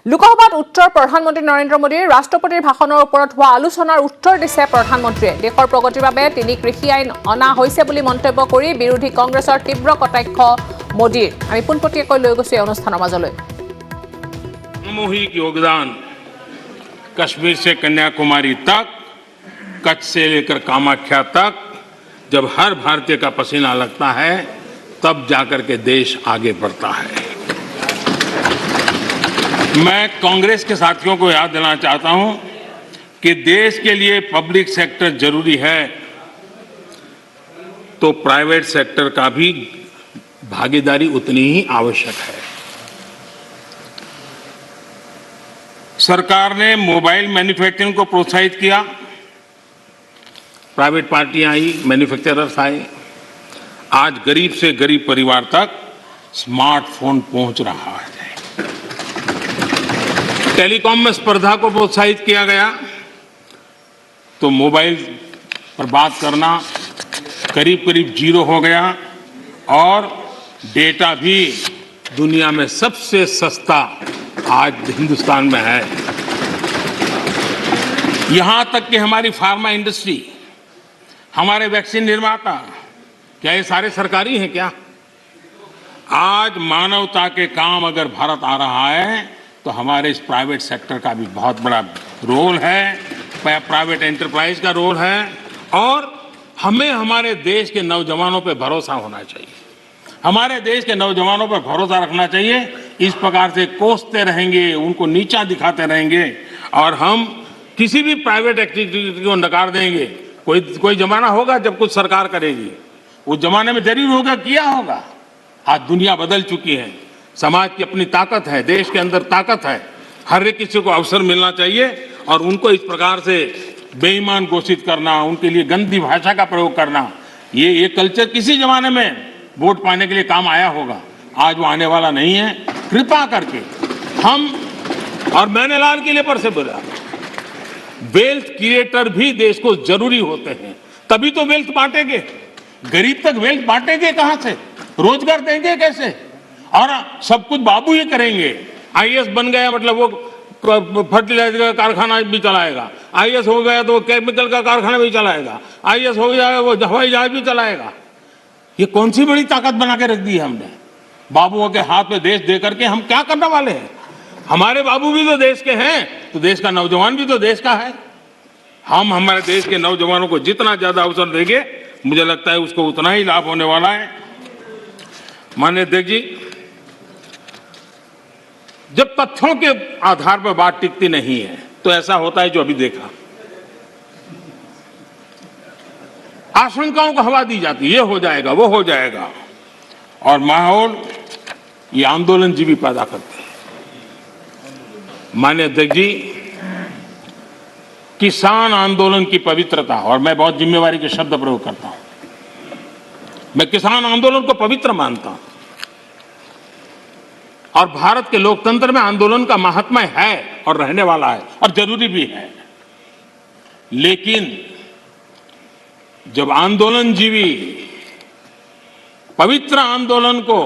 লোকসভাত উত্তৰ প্ৰধানমন্ত্ৰী নৰেন্দ্ৰ মোদীৰ ৰাষ্ট্ৰপতিৰ ভাষণৰ ওপৰত হোৱা আলোচনাৰ উত্তৰ দিছে প্ৰধানমন্ত্ৰীয়ে। দেশৰ প্ৰগতিৰ বাবে তিনি কৃষি আইন অনা হৈছে বুলি মন্তব্য কৰি বিৰোধী কংগ্ৰেছৰ তীব্ৰ কটাক্ষ মোদীৰ। আমি পোনপটীয়াকৈ লৈ গৈছো এই অনুষ্ঠানৰ মাজলৈ। सामूहिक योगदान कश्मीर से कन्याकुमारी तक, कच्छ से लेकर कामाख्या तक, जब हर भारतीय का पसीना लगता है तब जाकर के देश आगे बढ़ता है। मैं कांग्रेस के साथियों को याद दिलाना चाहता हूं कि देश के लिए पब्लिक सेक्टर जरूरी है तो प्राइवेट सेक्टर का भी भागीदारी उतनी ही आवश्यक है। सरकार ने मोबाइल मैन्युफैक्चरिंग को प्रोत्साहित किया, प्राइवेट पार्टियां आई, मैन्युफैक्चरर्स आए। आज गरीब से गरीब परिवार तक स्मार्टफोन पहुंच रहा है। टेलीकॉम में स्पर्धा को प्रोत्साहित किया गया तो मोबाइल पर बात करना करीब करीब जीरो हो गया और डेटा भी दुनिया में सबसे सस्ता आज हिंदुस्तान में है। यहां तक कि हमारी फार्मा इंडस्ट्री, हमारे वैक्सीन निर्माता, क्या ये सारे सरकारी हैं क्या? आज मानवता के काम अगर भारत आ रहा है तो हमारे इस प्राइवेट सेक्टर का भी बहुत बड़ा रोल है, प्राइवेट एंटरप्राइज का रोल है और हमें हमारे देश के नौजवानों पर भरोसा होना चाहिए। हमारे देश के नौजवानों पर भरोसा रखना चाहिए। इस प्रकार से कोसते रहेंगे, उनको नीचा दिखाते रहेंगे और हम किसी भी प्राइवेट एक्टिविटी को नकार देंगे। कोई जमाना होगा जब कुछ सरकार करेगी, उस जमाने में जरूर होगा, किया होगा। आज दुनिया बदल चुकी है, समाज की अपनी ताकत है, देश के अंदर ताकत है। हर एक किसी को अवसर मिलना चाहिए और उनको इस प्रकार से बेईमान घोषित करना, उनके लिए गंदी भाषा का प्रयोग करना, ये कल्चर किसी जमाने में वोट पाने के लिए काम आया होगा, आज वो आने वाला नहीं है। कृपा करके हम, और मैंने लाल किले पर से बोला, वेल्थ क्रिएटर भी देश को जरूरी होते हैं, तभी तो वेल्थ बांटेंगे। गरीब तक वेल्थ बांटेंगे कहां से, रोजगार देंगे कैसे? और सब कुछ बाबू ही करेंगे। आईएएस बन गया मतलब वो फर्टिलाइजर का कारखाना भी चलाएगा, आईएएस हो गया तो वो केमिकल का कारखाना भी चलाएगा, आईएएस हो गया वो हवाई जहाज भी चलाएगा। ये कौन सी बड़ी ताकत बना के रख दी है हमने? बाबुओं के हाथ में देश दे करके हम क्या करने वाले हैं? हमारे बाबू भी तो देश के हैं, तो देश का नौजवान भी तो देश का है। हम हमारे देश के नौजवानों को जितना ज्यादा अवसर देंगे, मुझे लगता है उसको उतना ही लाभ होने वाला है। माननीय अध्यक्ष जी, जब तथ्यों के आधार पर बात टिकती नहीं है तो ऐसा होता है जो अभी देखा, आशंकाओं को हवा दी जाती है, ये हो जाएगा, वो हो जाएगा, और माहौल ये आंदोलन जीवी पैदा करते हैं। माननीय अध्यक्ष जी, किसान आंदोलन की पवित्रता, और मैं बहुत जिम्मेवारी के शब्द प्रयोग करता हूं, मैं किसान आंदोलन को पवित्र मानता हूं और भारत के लोकतंत्र में आंदोलन का महात्म्य है और रहने वाला है और जरूरी भी है। लेकिन जब आंदोलन जीवी पवित्र आंदोलन को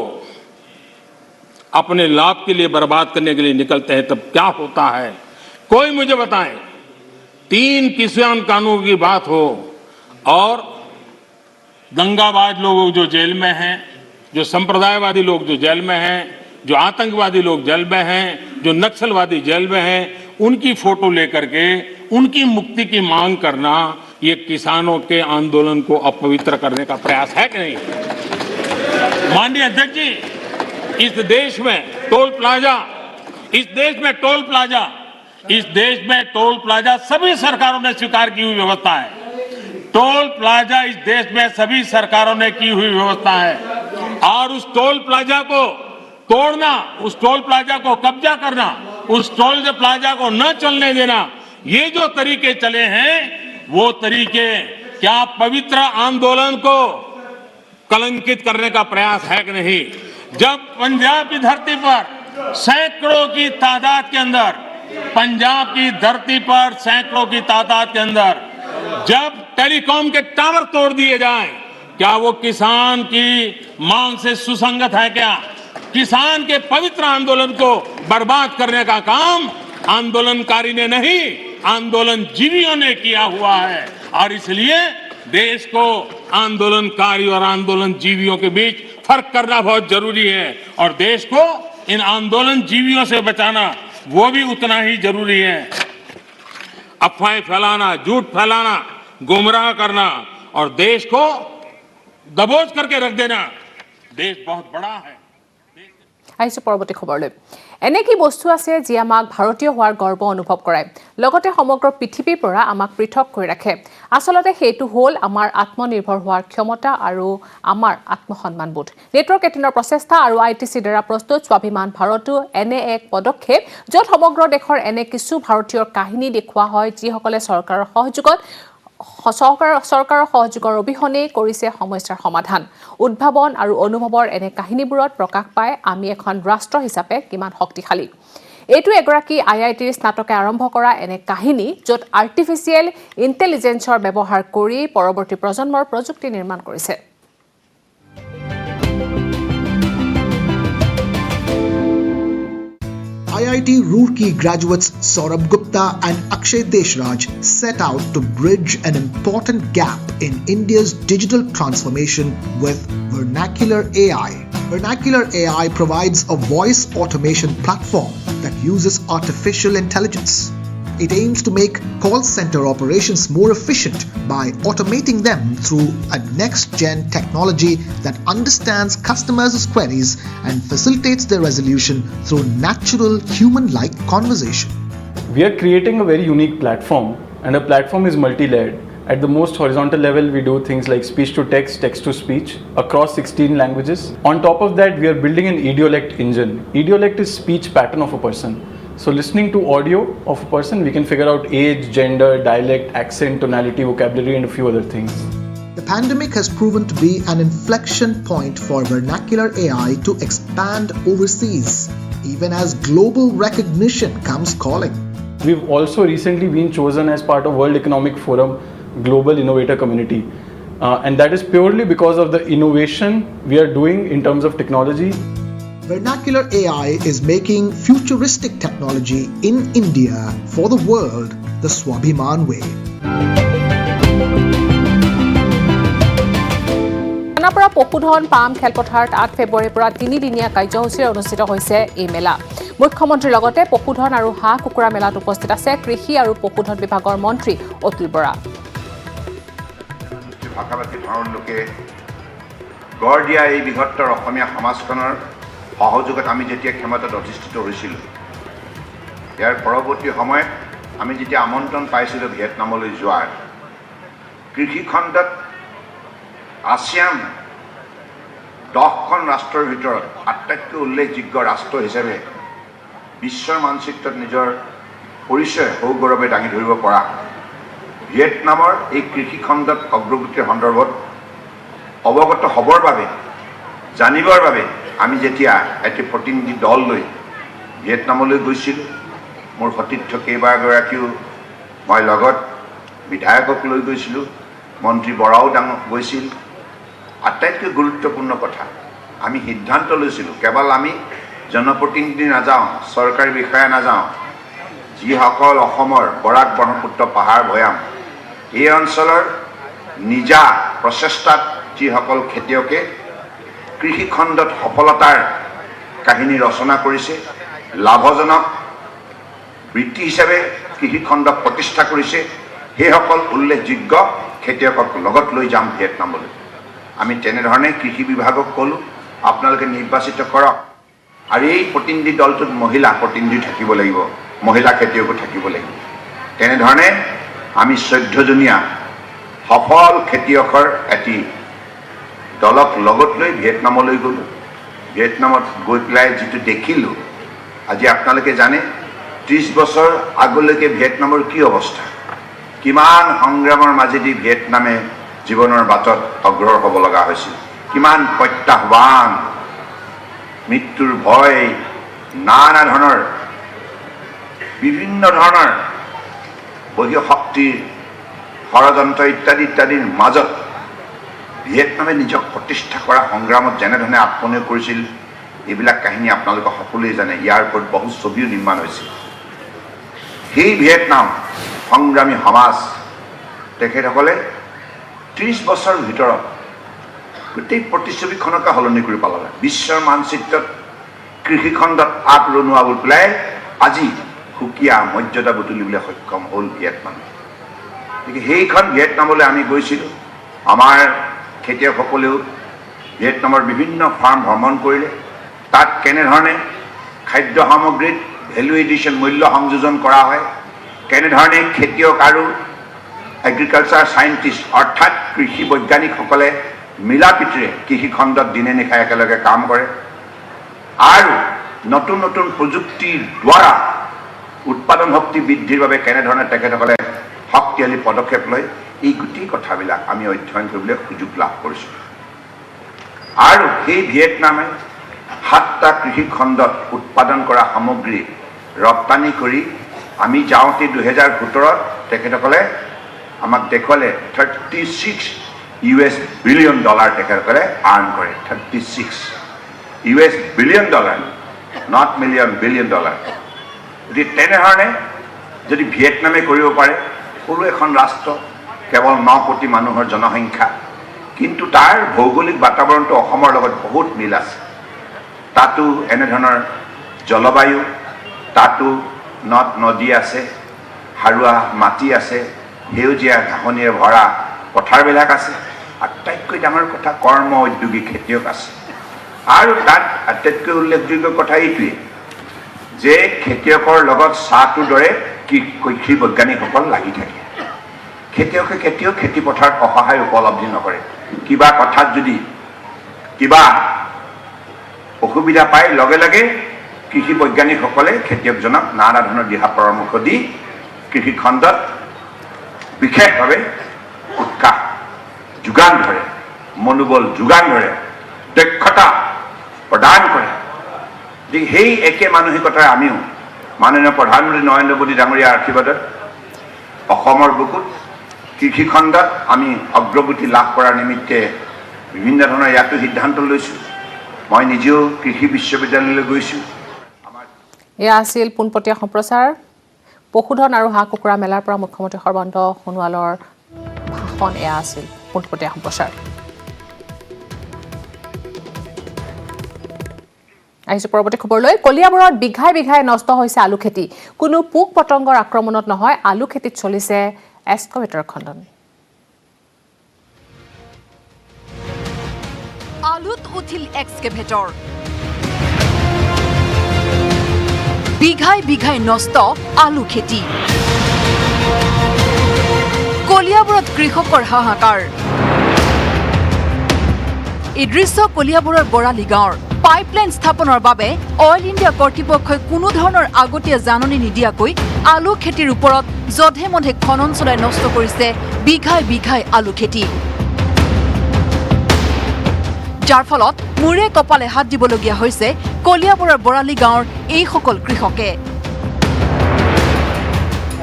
अपने लाभ के लिए बर्बाद करने के लिए निकलते हैं तब क्या होता है? कोई मुझे बताए। 3 किसान कानून की बात हो और दंगाबाज लोग जो जेल में हैं, जो संप्रदायवादी लोग जो जेल में हैं, जो आतंकवादी लोग जेल में हैं, जो नक्सलवादी जेल में हैं, उनकी फोटो लेकर के उनकी मुक्ति की मांग करना, ये किसानों के आंदोलन को अपवित्र करने का प्रयास है कि नहीं? माननीय अध्यक्ष जी, इस देश में टोल प्लाजा सभी सरकारों ने स्वीकार की हुई व्यवस्था है। टोल प्लाजा इस देश में सभी सरकारों ने की हुई व्यवस्था है और उस टोल प्लाजा को तोड़ना, उस टोल प्लाजा को कब्जा करना, उस टोल प्लाजा को न चलने देना, ये जो तरीके चले हैं वो तरीके क्या पवित्र आंदोलन को कलंकित करने का प्रयास है कि नहीं? जब पंजाब की धरती पर सैकड़ों की तादाद के अंदर, पंजाब की धरती पर सैकड़ों की तादाद के अंदर जब टेलीकॉम के टावर तोड़ दिए जाएं, क्या वो किसान की मांग से सुसंगत है क्या? किसान के पवित्र आंदोलन को बर्बाद करने का काम आंदोलनकारी ने नहीं, आंदोलन जीवियों ने किया हुआ है। और इसलिए देश को आंदोलनकारी और आंदोलन जीवियों के बीच फर्क करना बहुत जरूरी है, और देश को इन आंदोलन जीवियों से बचाना वो भी उतना ही जरूरी है। अफवाहें फैलाना, झूठ फैलाना, गुमराह करना और देश को दबोच करके रख देना, देश बहुत बड़ा है। আহিছোঁ পৰৱৰ্তী খবৰলৈ। এনে কি বস্তু আছে যি আমাক ভাৰতীয় হোৱাৰ গৰ্ব অনুভৱ কৰায়, লগতে সমগ্ৰ পৃথিৱীৰ পৰা আমাক পৃথক কৰি ৰাখে? আচলতে সেইটো হ'ল আমাৰ আত্মনিৰ্ভৰ হোৱাৰ ক্ষমতা আৰু আমাৰ আত্মসন্মানবোধ। নেটৱৰ্ক 18ৰ প্ৰচেষ্টা আৰু ITCৰ দ্বাৰা প্ৰস্তুত স্বাভিমান ভাৰতো এনে এক পদক্ষেপ, য'ত সমগ্ৰ দেশৰ এনে কিছু ভাৰতীয়ৰ কাহিনী দেখুওৱা হয়, যিসকলে চৰকাৰৰ সহযোগৰ অবিহনে কৰিছে সমস্যাৰ সমাধান। উদ্ভাৱন আৰু অনুভৱৰ এনে কাহিনীবোৰত প্ৰকাশ পায় আমি এখন ৰাষ্ট্ৰ হিচাপে কিমান শক্তিশালী। এইটো এগৰাকী IITৰ স্নাতকে আৰম্ভ কৰা এনে কাহিনী, য'ত আৰ্টিফিচিয়েল ইণ্টেলিজেন্সৰ ব্যৱহাৰ কৰি পৰৱৰ্তী প্ৰজন্মৰ প্ৰযুক্তি নিৰ্মাণ কৰিছে। IIT Roorkee graduates Saurabh Gupta and Akshay Deshraj set out to bridge an important gap in India's digital transformation with Vernacular AI. Vernacular AI provides a voice automation platform that uses artificial intelligence. It aims to make call center operations more efficient by automating them through a next-gen technology that understands customers' queries and facilitates their resolution through natural, human-like conversation. We are creating a very unique platform, and our platform is multi-layered. At the most horizontal level, we do things like speech to text, text to speech across 16 languages. On top of that, we are building an idiolect engine. Idiolect is speech pattern of a person. So listening to audio of a person, we can figure out age, gender, dialect, accent, tonality, vocabulary, and a few other things. The pandemic has proven to be an inflection point for Vernacular AI to expand overseas, even as global recognition comes calling. We've also recently been chosen as part of World Economic Forum Global Innovator Community. And that is purely because of the innovation we are doing in terms of technology. Vernacular AI is making futuristic technology in India for the world the Swabhiman way. Khanapara পশুধন পাম খেলপথাৰত 8 ফেব্ৰুৱাৰীৰ পৰা 3দিনীয়া কাৰ্যসূচীৰে অনুষ্ঠিত হৈছে এই মেলা। মুখ্যমন্ত্ৰীৰ লগতে পশুধন আৰু হাঁহ কুকুৰা মেলাত উপস্থিত আছে কৃষি আৰু পশুধন বিভাগৰ মন্ত্ৰী অতুল বৰা। ভাষাভাষী ধৰণৰ লোকে গঢ় দিয়া এই বৃহত্তৰ অসমীয়া সমাজখনৰ সহযোগত আমি যেতিয়া ক্ষমতাত অধিষ্ঠিত হৈছিলোঁ, ইয়াৰ পৰৱৰ্তী সময়ত আমি যেতিয়া আমন্ত্ৰণ পাইছিলোঁ ভিয়েটনামলৈ যোৱাৰ, কৃষি খণ্ডত আছিয়ান 10খন ৰাষ্ট্ৰৰ ভিতৰত আটাইতকৈ উল্লেখযোগ্য ৰাষ্ট্ৰ হিচাপে বিশ্বৰ মানচিত্ৰত নিজৰ পৰিচয় সৌগৌৰৱে দাঙি ধৰিব পৰা ভিয়েটনামৰ এই কৃষি খণ্ডত অগ্ৰগতিৰ সন্দৰ্ভত অৱগত হ'বৰ বাবে, জানিবৰ বাবে আমি যেতিয়া এটি প্ৰতিনিধি দল লৈ ভিয়েটনামলৈ গৈছিলোঁ, মোৰ সতীৰ্থ কেইবাগৰাকীও মই লগত বিধায়কক লৈ গৈছিলোঁ, মন্ত্ৰী বৰাও গৈছিল। আটাইতকৈ গুৰুত্বপূৰ্ণ কথা, আমি সিদ্ধান্ত লৈছিলোঁ কেৱল আমি জনপ্ৰতিনিধি নাযাওঁ, চৰকাৰী বিষয়া নাযাওঁ, যিসকল অসমৰ বৰাক ব্ৰহ্মপুত্ৰ পাহাৰ ভৈয়াম এই অঞ্চলৰ নিজা প্ৰচেষ্টাত যিসকল খেতিয়কে কৃষি খণ্ডত সফলতাৰ কাহিনী ৰচনা কৰিছে, লাভজনক বৃত্তি হিচাপে কৃষি খণ্ডক প্ৰতিষ্ঠা কৰিছে, সেইসকল উল্লেখযোগ্য খেতিয়কক লগত লৈ যাম ভিয়েটনামলৈ। আমি তেনেধৰণে কৃষি বিভাগক ক'লোঁ, আপোনালোকে নিৰ্বাচিত কৰক, আৰু এই প্ৰতিনিধি দলটোত মহিলা প্ৰতিনিধি থাকিব লাগিব, মহিলা খেতিয়কো থাকিব লাগিব। তেনেধৰণে আমি 14জনীয়া সফল খেতিয়কৰ এটি দলক লগত লৈ ভিয়েটনামলৈ গ'লোঁ। ভিয়েটনামত গৈ পেলাই যিটো দেখিলোঁ, আজি আপোনালোকে জানে 30 বছৰ আগলৈকে ভিয়েটনামৰ কি অৱস্থা, কিমান সংগ্ৰামৰ মাজেদি ভিয়েটনামে জীৱনৰ বাটত অগ্ৰসৰ হ'ব লগা হৈছিল, কিমান প্ৰত্যাহ্বান, মৃত্যুৰ ভয়, নানা ধৰণৰ বিভিন্ন ধৰণৰ বহীয় শক্তিৰ ষড়যন্ত্ৰ ইত্যাদি ইত্যাদিৰ মাজত ভিয়েটনামে নিজক প্ৰতিষ্ঠা কৰা সংগ্ৰামত যেনেধৰণে আত্মনিয়োগ কৰিছিল, এইবিলাক কাহিনী আপোনালোকে সকলোৱে জানে। ইয়াৰ ওপৰত বহু ছবিও নিৰ্মাণ হৈছে। সেই ভিয়েটনাম সংগ্ৰামী সমাজ তেখেতসকলে 30 বছৰৰ ভিতৰত গোটেই প্ৰতিচ্ছবিখনকে সলনি কৰি পেলালে। বিশ্বৰ মানচিত্ৰত কৃষিখণ্ডত আগৰণুৱা বুলি পেলাই আজি সুকীয়া মৰ্যাদা বুটলিবলৈ সক্ষম হ'ল ভিয়েটনাম। গতিকে সেইখন ভিয়েটনামলৈ আমি গৈছিলোঁ। আমাৰ খেতিয়কসকলেও ভিয়েটনামৰ বিভিন্ন ফাৰ্ম ভ্ৰমণ কৰিলে। তাত কেনেধৰণে খাদ্য সামগ্ৰীত ভেলু এডিশ্যন মূল্য সংযোজন কৰা হয়, কেনেধৰণে খেতিয়ক আৰু এগ্ৰিকালচাৰ চাইণ্টিষ্ট অৰ্থাৎ কৃষি বৈজ্ঞানিকসকলে মিলা প্ৰীতিৰে কৃষিখণ্ডত দিনে নিশাই একেলগে কাম কৰে আৰু নতুন নতুন প্ৰযুক্তিৰ দ্বাৰা উৎপাদন শক্তি বৃদ্ধিৰ বাবে কেনেধৰণে তেখেতসকলে শক্তিশালী পদক্ষেপ লয়, এই গোটেই কথাবিলাক আমি অধ্যয়ন কৰিবলৈ সুযোগ লাভ কৰিছোঁ। আৰু সেই ভিয়েটনামে 7টা কৃষিখণ্ডত উৎপাদন কৰা সামগ্ৰী ৰপ্তানি কৰি আমি যাওঁতে 2017ত তেখেতসকলে আমাক দেখুৱালে $36 বিলিয়ন তেখেতসকলে আৰ্ণ কৰে। $36 billion, not million, billion dollar. গতিকে তেনেধৰণে যদি ভিয়েটনামে কৰিব পাৰে, সৰু এখন ৰাষ্ট্ৰ, কেৱল 9 কোটি মানুহৰ জনসংখ্যা, কিন্তু তাৰ ভৌগোলিক বাতাবৰণটো অসমৰ লগত বহুত মিল আছে। তাতো এনেধৰণৰ জলবায়ু, তাতো নদ নদী আছে, সাৰুৱা মাটি আছে, সেউজীয়া ঘাঁহনিৰে ভৰা পথাৰবিলাক আছে। আটাইতকৈ ডাঙৰ কথা কৰ্ম উদ্যোগী খেতিয়ক আছে। আৰু তাত আটাইতকৈ উল্লেখযোগ্য কথা এইটোৱেই যে খেতিয়কৰ লগত চাহটোৰ দৰে কৃষি বৈজ্ঞানিকসকল লাগি থাকে। খেতিয়কে কেতিয়াও খেতি পথাৰত অসহায় উপলব্ধি নকৰে। কিবা কথাত যদি কিবা অসুবিধা পায়, লগে লগে কৃষি বৈজ্ঞানিকসকলে খেতিয়কজনক নানা ধৰণৰ দিহা পৰামৰ্শ দি কৃষিখণ্ডত বিশেষভাৱে উৎসাহ যোগান ধৰে, মনোবল যোগান ধৰে, দক্ষতা প্ৰদান কৰে। সেই একে মানসিকতাৰে আমিও মাননীয় প্ৰধানমন্ত্ৰী নৰেন্দ্ৰ মোদী ডাঙৰীয়াৰ আশীৰ্বাদত অসমৰ বুকুত কৃষিখণ্ডত আমি অগ্ৰগতি লাভ কৰাৰ নিমিত্তে বিভিন্ন ধৰণৰ ইয়াতো সিদ্ধান্ত লৈছোঁ। মই নিজেও কৃষি বিশ্ববিদ্যালয়লৈ গৈছোঁ। এয়া আছিল পোনপটীয়া সম্প্ৰচাৰ। পশুধন আৰু হাঁহ কুকুৰা মেলাৰ পৰা মুখ্যমন্ত্ৰী সৰ্বানন্দ সোণোৱালৰ ভাষণ। এয়া আছিল পোনপটীয়া সম্প্ৰচাৰ। আহিছোঁ পৰৱৰ্তী খবৰলৈ। কলিয়াবৰত বিঘাই বিঘাই নষ্ট হৈছে আলু খেতি। কোনো পোক পতংগৰ আক্ৰমণত নহয়, আলু খেতিত চলিছে এক্সকাভেটৰ খণ্ডন। আলুত উঠিল এক্সকাভেটৰ। বিঘাই বিঘাই নষ্ট আলু খেতি। কলিয়াবৰত কৃষকৰ হাহাকাৰ। এই দৃশ্য কলিয়াবৰৰ বৰালি গাঁৱৰ। পাইপলাইন স্থাপনৰ বাবে অইল ইণ্ডিয়া কৰ্তৃপক্ষই কোনো ধৰণৰ আগতীয়া জাননী নিদিয়াকৈ আলু খেতিৰ ওপৰত যধে মধে খনন চলাই নষ্ট কৰিছে বিঘাই বিঘাই আলু খেতি, যাৰ ফলত মূৰে কপালে হাত দিবলগীয়া হৈছে কলিয়াবৰৰ বৰালি গাঁৱৰ এইসকল কৃষকে।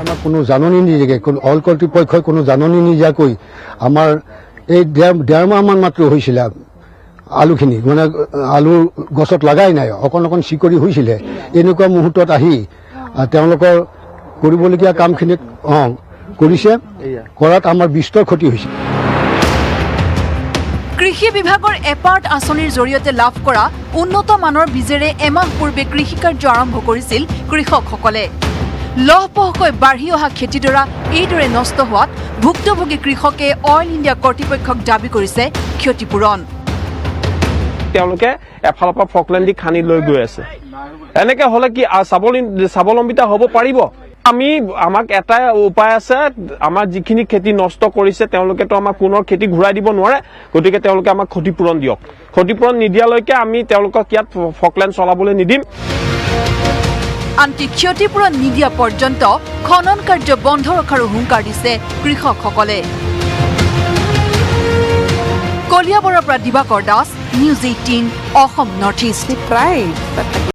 আমাৰ কোনো জাননী নিদিয়াকৈ, কোনো অইল কৰ্তৃপক্ষই কোনো জাননী নিদিয়াকৈ আমাৰ এই ডেৰ মাহমান মাত্ৰ হৈছিলে আলুখিনি, মানে আলু গছত লগাই নাই, অকণ অকণ চিকৰি হৈছিলে। এনেকুৱা মুহূৰ্তত আহি তেওঁলোকৰ কৰিবলগীয়া কামখিনিত কৰিছে, কৰাত আমাৰ বিস্তৰ ক্ষতি হৈছে। কৃষি বিভাগৰ এপাৰ্ট আঁচনিৰ জৰিয়তে লাভ কৰা উন্নত মানৰ বীজেৰে এমাহ পূৰ্বে কৃষিকাৰ্য আৰম্ভ কৰিছিল কৃষকসকলে। লহপহকৈ বাঢ়ি অহা খেতিডৰা এইদৰে নষ্ট হোৱাত ভুক্তভোগী কৃষকে অইল ইণ্ডিয়া কৰ্তৃপক্ষক দাবী কৰিছে ক্ষতিপূৰণ। তেওঁলোকে এফালৰ পৰা ফকলেণ্ড দি খানি লৈ গৈ আছে। এনেকে হলে কি স্বাৱলম্বিতা হ'ব পাৰিব? আমাক এটাই উপায় আছে, আমাৰ যিখিনি খেতি নষ্ট কৰিছে তেওঁলোকেতো আমাক পুনৰ খেতি ঘূৰাই দিব নোৱাৰে, গতিকে তেওঁলোকে আমাক ক্ষতিপূৰণ দিয়ক। ক্ষতিপূৰণ নিদিয়ালৈকে আমি তেওঁলোকক ইয়াত ফকলেণ্ড চলাবলৈ নিদিম। আনকি ক্ষতিপূৰণ নিদিয়া পৰ্যন্ত খনন কাৰ্য বন্ধ ৰখাৰো হুংকাৰ দিছে কৃষকসকলে। কলিয়াবৰৰ পৰা Dibakar Das, news 18 Assam north east.